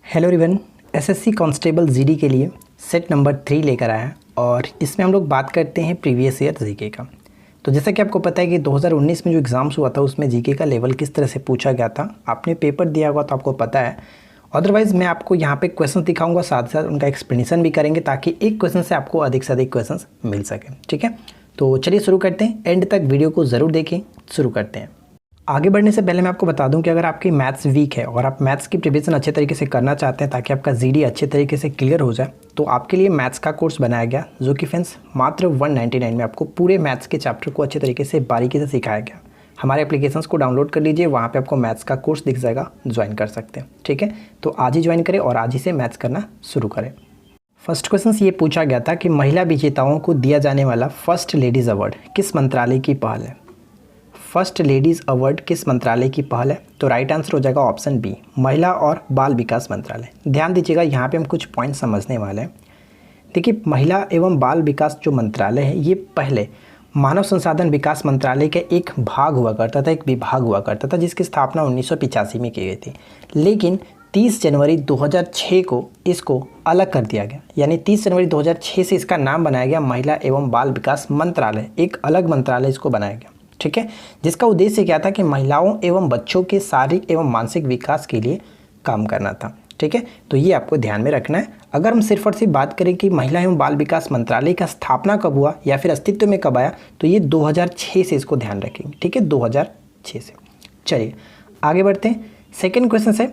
Hello everyone, SSC constable GD के लिए set number 3 लेकर आया है और इसमें हम लोग बात करते हैं प्रीवियस ईयर जीके का। तो जैसा कि आपको पता है कि 2019 में जो एग्ज़ाम्स हुआ था उसमें जीके का लेवल किस तरह से पूछा गया था। आपने पेपर दिया हुआ तो आपको पता है। अदरवाइज़ मैं आपको यहाँ पे क्वेश्चन दिखाऊंगा, साथ साथ उनका एक्सप्लेनेशन भी करेंगे ताकि एक क्वेश्चन से आपको अधिक से अधिक क्वेश्चन मिल सके। ठीक है, तो चलिए शुरू करते हैं। एंड तक वीडियो को ज़रूर देखें। शुरू करते हैं। आगे बढ़ने से पहले मैं आपको बता दूं कि अगर आपकी मैथ्स वीक है और आप मैथ्स की प्रिपरेशन अच्छे तरीके से करना चाहते हैं ताकि आपका जीडी अच्छे तरीके से क्लियर हो जाए, तो आपके लिए मैथ्स का कोर्स बनाया गया जो कि फ्रेंड्स मात्र 199 में आपको पूरे मैथ्स के चैप्टर को अच्छे तरीके से बारीकी से सिखाया गया। हमारे एप्लीकेशंस को डाउनलोड कर लीजिए, वहाँ पर आपको मैथ्स का कोर्स दिख जाएगा, ज्वाइन कर सकते हैं। ठीक है, तो आज ही ज्वाइन करें और आज ही से मैथ्स करना शुरू करें। फर्स्ट क्वेश्चन ये पूछा गया था कि महिला विजेताओं को दिया जाने वाला फर्स्ट लेडीज़ अवार्ड किस मंत्रालय की पहल है। फर्स्ट लेडीज़ अवार्ड किस मंत्रालय की पहल है? तो राइट आंसर हो जाएगा ऑप्शन बी, महिला और बाल विकास मंत्रालय। ध्यान दीजिएगा, यहाँ पे हम कुछ पॉइंट समझने वाले हैं। देखिए, महिला एवं बाल विकास जो मंत्रालय है ये पहले मानव संसाधन विकास मंत्रालय का एक भाग हुआ करता था, एक विभाग हुआ करता था, जिसकी स्थापना 1985 में की गई थी। लेकिन 30 जनवरी 2006 को इसको अलग कर दिया गया, यानी 30 जनवरी 2006 से इसका नाम बनाया गया महिला एवं बाल विकास मंत्रालय। एक अलग मंत्रालय इसको बनाया गया। ठीक है, जिसका उद्देश्य क्या था कि महिलाओं एवं बच्चों के शारीरिक एवं मानसिक विकास के लिए काम करना था। ठीक है, तो ये आपको ध्यान में रखना है। अगर हम सिर्फ और सिर्फ बात करें कि महिला एवं बाल विकास मंत्रालय का स्थापना कब हुआ या फिर अस्तित्व में कब आया, तो ये 2006 से इसको ध्यान रखेंगे। ठीक है, 2006 से। चलिए आगे बढ़ते हैं। सेकेंड क्वेश्चन है,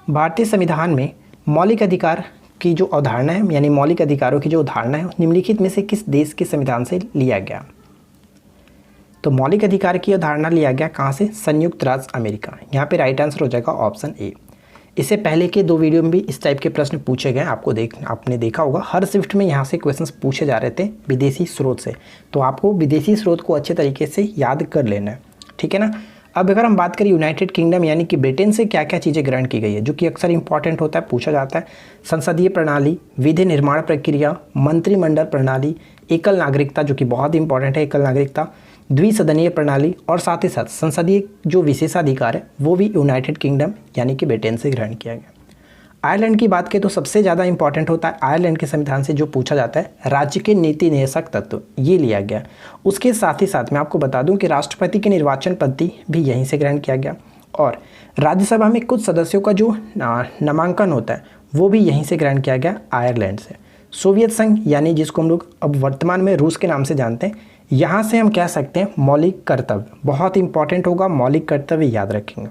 भारतीय संविधान में मौलिक अधिकार की जो अवधारणा है, यानी मौलिक अधिकारों की जो अवधारणा है, निम्नलिखित में से किस देश के संविधान से लिया गया? तो मौलिक अधिकार की अवधारणा लिया गया कहाँ से? संयुक्त राज्य अमेरिका। यहाँ पे राइट आंसर हो जाएगा ऑप्शन ए। इससे पहले के 2 वीडियो में भी इस टाइप के प्रश्न पूछे गए, आपने देखा होगा। हर शिफ्ट में यहाँ से क्वेश्चंस पूछे जा रहे थे विदेशी स्रोत से, तो आपको विदेशी स्रोत को अच्छे तरीके से याद कर लेना है। ठीक है ना। अब अगर हम बात करें यूनाइटेड किंगडम यानी कि ब्रिटेन से क्या क्या चीज़ें ग्रहण की गई है, जो कि अक्सर इंपॉर्टेंट होता है, पूछा जाता है। संसदीय प्रणाली, विधि निर्माण प्रक्रिया, मंत्रिमंडल प्रणाली, एकल नागरिकता, जो कि बहुत इंपॉर्टेंट है, एकल नागरिकता, द्विसदनीय प्रणाली, और साथ ही साथ संसदीय जो विशेषाधिकार है वो भी यूनाइटेड किंगडम यानी कि ब्रिटेन से ग्रहण किया गया। आयरलैंड की बात करें तो सबसे ज़्यादा इंपॉर्टेंट होता है आयरलैंड के संविधान से जो पूछा जाता है राज्य के नीति निर्देशक तत्व, ये लिया गया। उसके साथ ही साथ मैं आपको बता दूं कि राष्ट्रपति के निर्वाचन पद्धति भी यहीं से ग्रहण किया गया, और राज्यसभा में कुछ सदस्यों का जो नामांकन होता है वो भी यहीं से ग्रहण किया गया, आयरलैंड से। सोवियत संघ यानी जिसको हम लोग अब वर्तमान में रूस के नाम से जानते हैं, यहाँ से हम कह सकते हैं मौलिक कर्तव्य। बहुत इंपॉर्टेंट होगा, मौलिक कर्तव्य याद रखेंगे।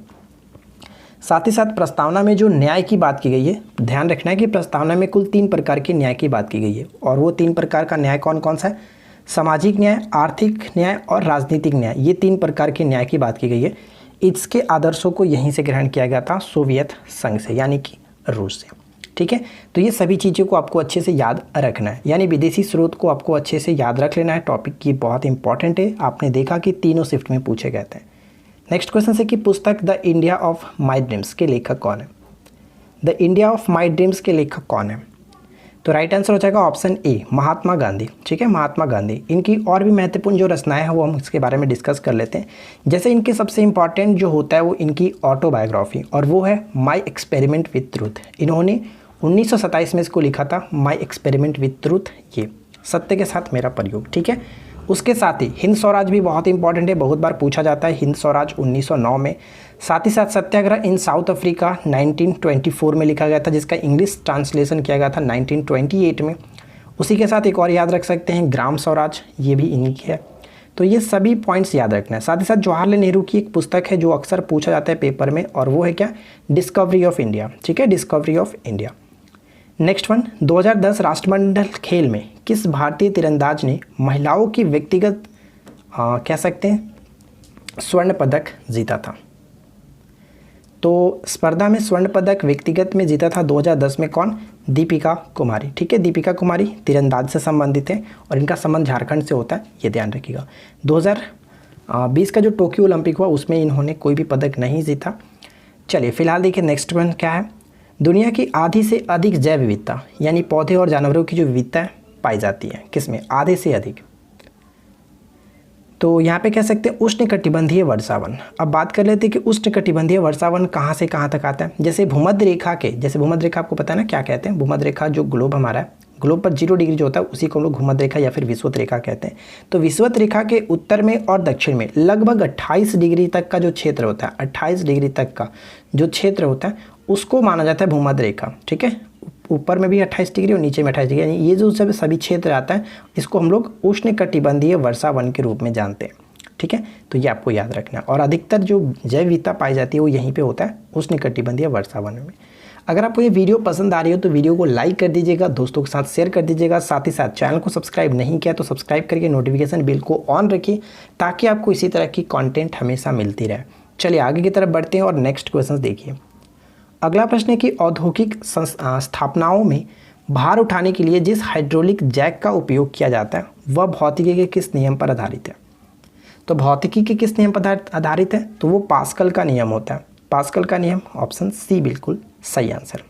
साथ ही साथ प्रस्तावना में जो न्याय की बात की गई है, ध्यान रखना है कि प्रस्तावना में कुल 3 प्रकार के न्याय की बात की गई है, और वो 3 प्रकार का न्याय कौन कौन सा है? सामाजिक न्याय, आर्थिक न्याय और राजनीतिक न्याय। ये 3 प्रकार के न्याय की बात की गई है। इसके आदर्शों को यहीं से ग्रहण किया गया था, सोवियत संघ से यानी कि रूस से। ठीक है, तो ये सभी चीज़ों को आपको अच्छे से याद रखना है, यानी विदेशी स्रोत को आपको अच्छे से याद रख लेना है। टॉपिक की बहुत इंपॉर्टेंट है, आपने देखा कि तीनों शिफ्ट में पूछे गए थे। नेक्स्ट क्वेश्चन है कि पुस्तक the India of my dreams के लेखक कौन है? The India of my dreams के लेखक कौन है? तो राइट आंसर हो जाएगा ऑप्शन ए, महात्मा गांधी। ठीक है, महात्मा गांधी। इनकी और भी महत्वपूर्ण जो रचनाएं हैं वो हम इसके बारे में डिस्कस कर लेते हैं। जैसे इनके सबसे इंपॉर्टेंट जो होता है वो इनकी ऑटोबायोग्राफी, और वो है माई एक्सपेरिमेंट विथ ट्रूथ। इन्होंने 1927 में इसको लिखा था, माई एक्सपेरिमेंट विथ ट्रूथ, ये सत्य के साथ मेरा प्रयोग। ठीक है, उसके साथ ही हिंद स्वराज भी बहुत इंपॉर्टेंट है, बहुत बार पूछा जाता है, हिंद स्वराज 1909 में। साथ ही साथ सत्याग्रह इन साउथ अफ्रीका 1924 में लिखा गया था, जिसका इंग्लिश ट्रांसलेशन किया गया था 1928 में। उसी के साथ एक और याद रख सकते हैं, ग्राम स्वराज, ये भी इन्हीं की है। तो ये सभी पॉइंट्स याद रखना है। साथ ही साथ जवाहरलाल नेहरू की एक पुस्तक है जो अक्सर पूछा जाता है पेपर में, और वो है क्या? Discovery of India. ठीक है, discovery of India. Next one, 2010 राष्ट्रमंडल खेल में किस भारतीय तीरंदाज ने महिलाओं की व्यक्तिगत कह सकते हैं स्वर्ण पदक जीता था? तो स्पर्धा में स्वर्ण पदक व्यक्तिगत में जीता था 2010 में कौन? दीपिका कुमारी। ठीक है, दीपिका कुमारी तीरंदाज से संबंधित है और इनका संबंध झारखंड से होता है, ये ध्यान रखिएगा। 2020 का जो टोक्यो ओलंपिक हुआ उसमें इन्होंने कोई भी पदक नहीं जीता। चलिए फिलहाल देखिए नेक्स्ट वन क्या है। दुनिया की आधी से अधिक जैव विविधता यानी पौधे और जानवरों की जो विविधता पाई जाती है, किसमें? आधे से अधिक। तो यहाँ पे कह सकते हैं उष्णकटिबंधीय वर्षावन। अब बात कर लेते हैं कि उष्णकटिबंधीय वर्षावन कहाँ से कहाँ तक आता है। जैसे भूमध्य रेखा के, जैसे भूमध्य रेखा आपको पता है ना क्या कहते हैं, भूमध्य रेखा जो ग्लोब हमारा है, ग्लोब पर 0 डिग्री जो होता है उसी को हम लोग भूमध्य रेखा या फिर विषुवत रेखा कहते हैं। तो विषुवत रेखा के उत्तर में और दक्षिण में लगभग 28 डिग्री तक का जो क्षेत्र होता है, 28 डिग्री तक का जो क्षेत्र होता है उसको माना जाता है भूमध्य रेखा। ठीक है, ऊपर में भी 28 डिग्री और नीचे में 28 डिग्री, यानी ये जो सभी क्षेत्र आता है इसको हम लोग उष्णकटिबंधीय वर्षावन के रूप में जानते हैं। ठीक है, तो ये आपको याद रखना है। और अधिकतर जो जैव विविधता पाई जाती है वो यहीं पे होता है उष्णकटिबंधीय वर्षावन में। अगर आपको ये वीडियो पसंद आ रही हो तो वीडियो को लाइक कर दीजिएगा, दोस्तों के साथ शेयर कर दीजिएगा, साथ ही साथ चैनल को सब्सक्राइब नहीं किया तो सब्सक्राइब करके नोटिफिकेशन बिल को ऑन रखिए ताकि आपको इसी तरह की कंटेंट हमेशा मिलती रहे। चलिए आगे की तरफ बढ़ते हैं और नेक्स्ट क्वेश्चन देखिए। अगला प्रश्न है कि औद्योगिक स्थापनाओं में भार उठाने के लिए जिस हाइड्रोलिक जैक का उपयोग किया जाता है वह भौतिकी के किस नियम पर आधारित है। तो भौतिकी के किस नियम पर आधारित है, तो वो पास्कल का नियम होता है। पास्कल का नियम, ऑप्शन सी बिल्कुल सही आंसर।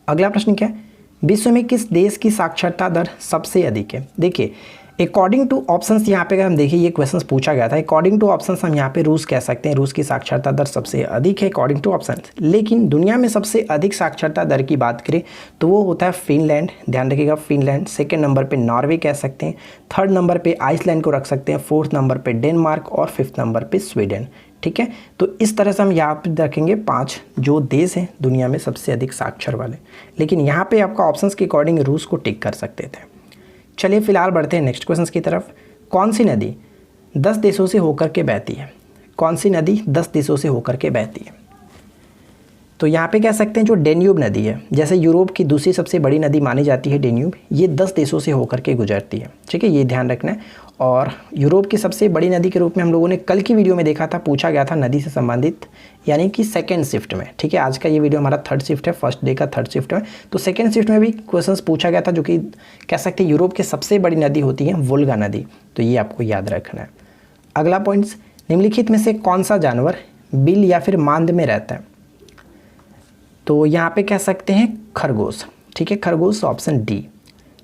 अगला प्रश्न क्या है, विश्व में किस देश की साक्षरता दर सबसे अधिक है। देखिए अकॉर्डिंग टू ऑप्शंस, यहाँ पे अगर हम देखिए ये क्वेश्चन पूछा गया था, अकॉर्डिंग टू ऑप्शंस हम यहाँ पे रूस कह सकते हैं, रूस की साक्षरता दर सबसे अधिक है अकॉर्डिंग टू ऑप्शंस। लेकिन दुनिया में सबसे अधिक साक्षरता दर की बात करें तो वो होता है फिनलैंड, ध्यान रखिएगा फिनलैंड। सेकेंड नंबर पे नॉर्वे कह सकते हैं, थर्ड नंबर पे आइसलैंड को रख सकते हैं, फोर्थ नंबर पे डेनमार्क और फिफ्थ नंबर पे स्वीडन। ठीक है, तो इस तरह से हम यहाँ पे रखेंगे 5 जो देश हैं दुनिया में सबसे अधिक साक्षर वाले। लेकिन यहाँ पे आपका ऑप्शंस के अकॉर्डिंग रूस को टिक कर सकते थे। चलिए फिलहाल बढ़ते हैं नेक्स्ट क्वेश्चन की तरफ। कौन सी नदी 10 देशों से होकर के बहती है। कौन सी नदी 10 देशों से होकर के बहती है। तो यहाँ पे कह सकते हैं जो डेन्यूब नदी है, जैसे यूरोप की दूसरी सबसे बड़ी नदी मानी जाती है डेन्यूब, ये 10 देशों से होकर के गुजरती है। ठीक है, ये ध्यान रखना है। और यूरोप की सबसे बड़ी नदी के रूप में हम लोगों ने कल की वीडियो में देखा था, पूछा गया था नदी से संबंधित, यानी कि सेकंड शिफ्ट में। ठीक है, आज का ये वीडियो हमारा थर्ड शिफ्ट है, फर्स्ट डे का थर्ड शिफ्ट में। तो सेकंड शिफ्ट में भी क्वेश्चंस पूछा गया था, जो कि कह सकते हैं यूरोप की सबसे बड़ी नदी होती है वोल्गा नदी। तो ये आपको याद रखना है। अगला पॉइंट्स, निम्नलिखित में से कौन सा जानवर बिल या फिर मांद में रहता है। तो यहाँ पे कह सकते हैं खरगोश। ठीक है, खरगोश, option D.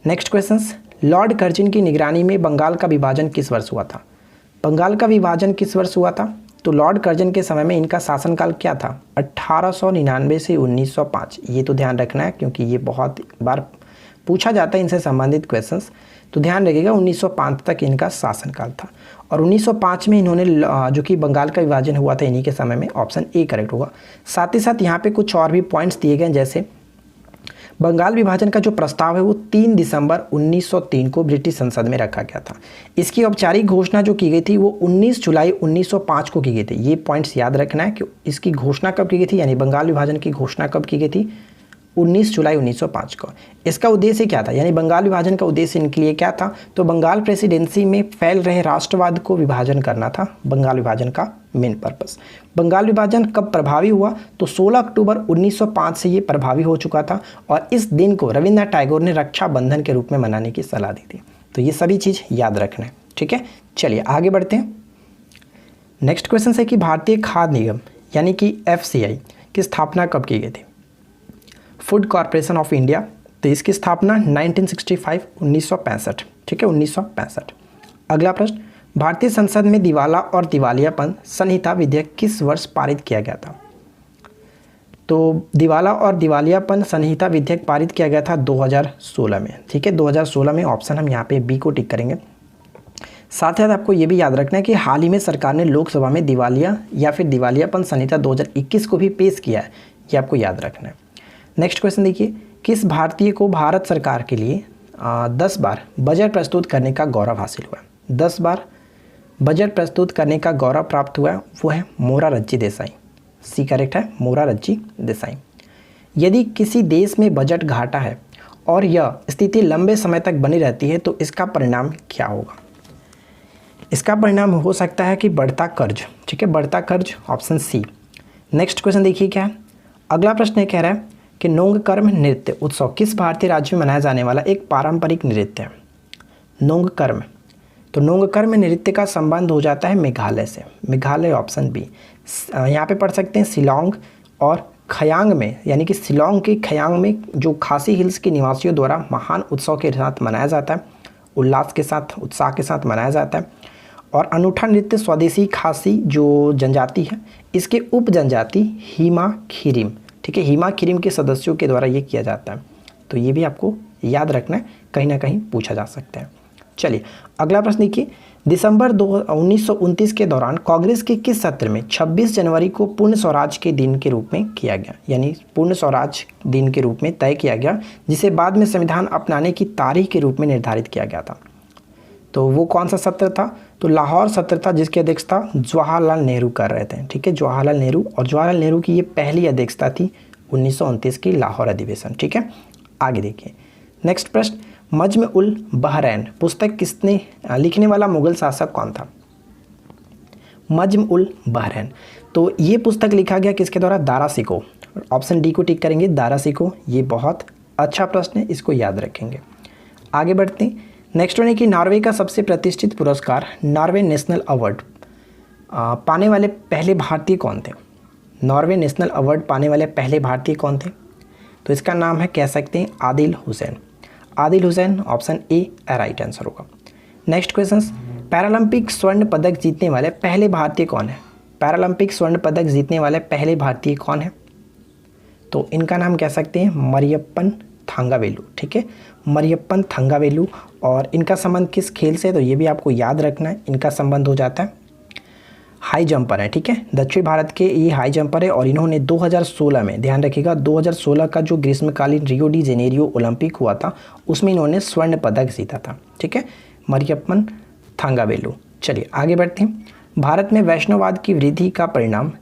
Next questions, Lord Curzon की निगरानी में बंगाल का विभाजन किस वर्ष हुआ था। बंगाल का विभाजन किस वर्ष हुआ था। तो लॉर्ड कर्जन के समय में इनका शासनकाल क्या था, 1899 से 1905। ये तो ध्यान रखना है क्योंकि ये बहुत बार पूछा जाता है इनसे संबंधित क्वेश्चंस। तो ध्यान रखिएगा 1905 तक इनका शासनकाल था और 1905 में इन्होंने जो कि बंगाल का विभाजन हुआ था इन्हीं के समय में, ऑप्शन ए करेक्ट होगा। साथ ही साथ यहाँ पे कुछ और भी पॉइंट्स दिए गए, जैसे बंगाल विभाजन का जो प्रस्ताव है वो 3 दिसंबर 1903 को ब्रिटिश संसद में रखा गया था। इसकी औपचारिक घोषणा जो की गई थी वो 19 जुलाई 1905 को की गई थी। ये पॉइंट्स याद रखना है कि इसकी घोषणा कब की गई थी, यानी बंगाल विभाजन की घोषणा कब की गई थी, 19 जुलाई 1905 को। इसका उद्देश्य क्या था, यानी बंगाल विभाजन का उद्देश्य इनके लिए क्या था, तो बंगाल प्रेसिडेंसी में फैल रहे राष्ट्रवाद को विभाजन करना था बंगाल विभाजन का मेन पर्पस। बंगाल विभाजन कब प्रभावी हुआ, तो 16 अक्टूबर 1905 से ये प्रभावी हो चुका था और इस दिन को रविन्द्रनाथ टैगोर ने रक्षाबंधन के रूप में मनाने की सलाह दी थी। तो ये सभी चीज़ याद रखना है, ठीक है। चलिए आगे बढ़ते हैं। नेक्स्ट क्वेश्चन है कि भारतीय खाद्य निगम यानी कि FCI की स्थापना कब की गई थी। फूड कॉरपोरेशन ऑफ इंडिया, तो इसकी स्थापना 1965 ठीक है, 1965। अगला प्रश्न, भारतीय संसद में दिवाला और दिवालियापन संहिता विधेयक किस वर्ष पारित किया गया था। तो दिवाला और दिवालियापन संहिता विधेयक पारित किया गया था 2016 में, ठीक है, 2016 में। ऑप्शन हम यहाँ पे बी को टिक करेंगे। साथ ही साथ आपको ये भी याद रखना है कि हाल ही में सरकार ने लोकसभा में दिवालिया या फिर दिवालियापन संहिता 2021 को भी पेश किया है, ये आपको याद रखना है। नेक्स्ट क्वेश्चन देखिए, किस भारतीय को भारत सरकार के लिए 10 बार बजट प्रस्तुत करने का गौरव हासिल हुआ। 10 बार बजट प्रस्तुत करने का गौरव प्राप्त हुआ, वो है मोरारजी देसाई। सी करेक्ट है, मोरारजी देसाई। यदि किसी देश में बजट घाटा है और यह स्थिति लंबे समय तक बनी रहती है तो इसका परिणाम क्या होगा। इसका परिणाम हो सकता है कि बढ़ता कर्ज, ठीक है, बढ़ता कर्ज, ऑप्शन सी। नेक्स्ट क्वेश्चन देखिए क्या है। अगला प्रश्न ये कह रहा है कि नोंगकर्म नृत्य उत्सव किस भारतीय राज्य में मनाया जाने वाला एक पारंपरिक नृत्य है। नोंगकर्म, तो नोंगकर्म नृत्य का संबंध हो जाता है मेघालय से, मेघालय, ऑप्शन बी। यहाँ पे पढ़ सकते हैं शिलोंग और खयांग में, यानी कि शिलोंग के खयांग में जो खासी हिल्स के निवासियों द्वारा महान उत्सव के साथ मनाया जाता है, उल्लास के साथ, उत्साह के साथ मनाया जाता है। और अनूठा नृत्य स्वदेशी खासी जो जनजाति है, इसके उप जनजाति हीमा खिरिम, ठीक है, हीमा खिरिम के सदस्यों के द्वारा ये किया जाता है। तो ये भी आपको याद रखना है, कहीं ना कहीं पूछा जा सकता है। चलिए अगला प्रश्न देखिए, दिसंबर 1929 के दौरान कांग्रेस के किस सत्र में 26 जनवरी को पूर्ण स्वराज के दिन के रूप में किया गया, यानी पूर्ण स्वराज दिन के रूप में तय किया गया, जिसे बाद में संविधान अपनाने की तारीख के रूप में निर्धारित किया गया था। तो वो कौन सा सत्र था? तो लाहौर सत्र था, जिसकी अध्यक्षता जवाहरलाल नेहरू कर रहे थे, ठीक है, जवाहरलाल नेहरू। और जवाहरलाल नेहरू की ये पहली अध्यक्षता थी 1929 की लाहौर अधिवेशन, ठीक है। आगे देखिए नेक्स्ट प्रश्न, नज्म उल बहरैन पुस्तक किसने लिखने वाला मुगल शासक कौन था? नज्म उल बहरैन, तो ये पुस्तक लिखा गया किसके द्वारा? दारा शिकोह। ऑप्शन डी को टिक करेंगे, दारा शिकोह। ये बहुत अच्छा प्रश्न है, इसको याद रखेंगे। आगे बढ़ते हैं। नेक्स्ट वन है कि नॉर्वे का सबसे प्रतिष्ठित पुरस्कार नॉर्वे नेशनल अवार्ड पाने वाले पहले भारतीय कौन थे? नॉर्वे नेशनल अवार्ड पाने वाले पहले भारतीय कौन थे? तो इसका नाम है, कह सकते हैं, Adil Hussain. Adil Hussain, option A right answer होगा। नेक्स्ट क्वेश्चन, पैरालंपिक स्वर्ण पदक जीतने वाले पहले भारतीय कौन है? पैरालंपिक स्वर्ण पदक जीतने वाले पहले भारतीय कौन है? तो इनका नाम कह सकते हैं मरियप्पन थांगावेलु, ठीक है, मरियप्पन थांगावेलु। और इनका संबंध किस खेल से है? तो ये भी आपको याद रखना है। इनका संबंध हो जाता है हाई जंपर है, ठीक है, दक्षिण भारत के ये हाई जंपर है। और इन्होंने 2016 में, ध्यान रखिएगा, 2016 का जो ग्रीष्मकालीन रियो डी जेनेरियो ओलंपिक हुआ था उसमें इन्होंने स्वर्ण पदक जीता था, ठीक है, मरियप्पन थांगावेलु। चलिए आगे बढ़ते हैं। भारत में वैष्णववाद की वृद्धि का परिणाम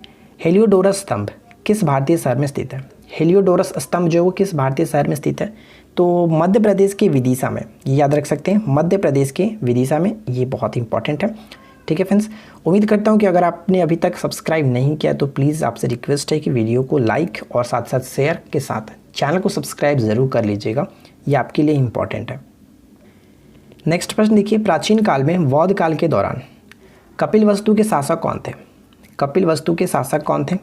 हेलियोडोरस स्तंभ किस भारतीय शहर में स्थित है? हेलियोडोरस स्तंभ जो है वो किस भारतीय शहर में स्थित है? तो मध्य प्रदेश के विदिशा में, याद रख सकते हैं, मध्य प्रदेश के विदिशा में। ये बहुत इंपॉर्टेंट है, ठीक है फ्रेंड्स। उम्मीद करता हूँ कि अगर आपने अभी तक सब्सक्राइब नहीं किया तो प्लीज़ आपसे रिक्वेस्ट है कि वीडियो को लाइक और साथ साथ शेयर के साथ चैनल को सब्सक्राइब ज़रूर कर लीजिएगा, ये आपके लिए इम्पॉर्टेंट है। नेक्स्ट प्रश्न देखिए, प्राचीन काल में बौद्ध काल के दौरान कपिलवस्तु के शासक कौन थे? कपिलवस्तु के शासक कौन थे?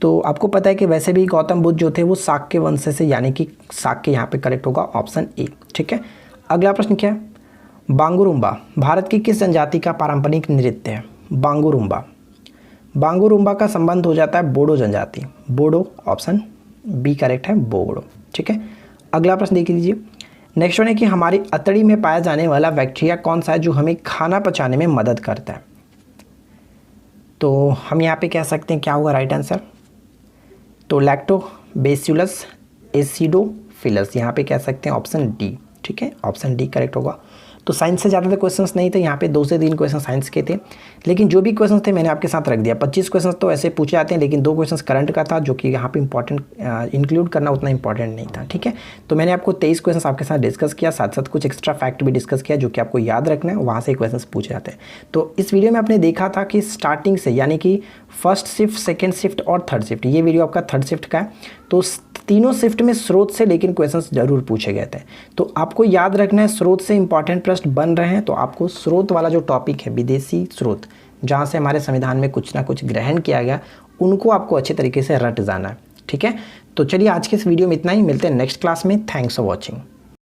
तो आपको पता है कि वैसे भी गौतम बुद्ध जो थे वो शाक्य वंश से, यानी कि शाक्य यहाँ पे करेक्ट होगा, ऑप्शन ए, ठीक है। अगला प्रश्न क्या है? बांगुरुम्बा भारत की किस जनजाति का पारंपरिक नृत्य है? बांगुरुम्बा, बांगुरुम्बा का संबंध हो जाता है बोडो जनजाति, बोडो, ऑप्शन बी करेक्ट है, बोडो, ठीक है। अगला प्रश्न देख लीजिए। नेक्स्ट वन है कि हमारी अतड़ी में पाया जाने वाला बैक्टीरिया कौन सा है जो हमें खाना पचाने में मदद करता है? तो हम यहाँ पे कह सकते हैं क्या होगा राइट आंसर? तो लैक्टोबैसिलस एसिडोफिलस, यहाँ पे कह सकते हैं ऑप्शन डी, ठीक है, ऑप्शन डी करेक्ट होगा। तो साइंस से ज़्यादा क्वेश्चंस नहीं थे, यहाँ पे 2 से 3 क्वेश्चन साइंस के थे, लेकिन जो भी क्वेश्चंस थे मैंने आपके साथ रख दिया। 25 क्वेश्चंस तो ऐसे पूछे जाते हैं, लेकिन 2 क्वेश्चंस करंट का था जो कि यहाँ पे इंपॉर्टेंट इंक्लूड करना उतना इंपॉर्टेंट नहीं था, ठीक है। तो मैंने आपको 23 क्वेश्चंस आपके साथ डिस्कस किया, साथ साथ कुछ एक्स्ट्रा फैक्ट भी डिस्कस किया जो कि आपको याद रखना है, वहाँ से क्वेश्चन पूछे जाते हैं। तो इस वीडियो में आपने देखा था कि स्टार्टिंग से, यानी कि फर्स्ट शिफ्ट, सेकेंड शिफ्ट और थर्ड शिफ्ट, ये वीडियो आपका थर्ड शिफ्ट का है, तो तीनों शिफ्ट में स्रोत से लेकिन क्वेश्चंस जरूर पूछे गए थे। तो आपको याद रखना है, स्रोत से इंपॉर्टेंट प्रश्न बन रहे हैं, तो आपको स्रोत वाला जो टॉपिक है, विदेशी स्रोत, जहाँ से हमारे संविधान में कुछ ना कुछ ग्रहण किया गया, उनको आपको अच्छे तरीके से रट जाना है, ठीक है। तो चलिए आज के इस वीडियो में इतना ही, मिलते हैं नेक्स्ट क्लास में। Thanks for watching.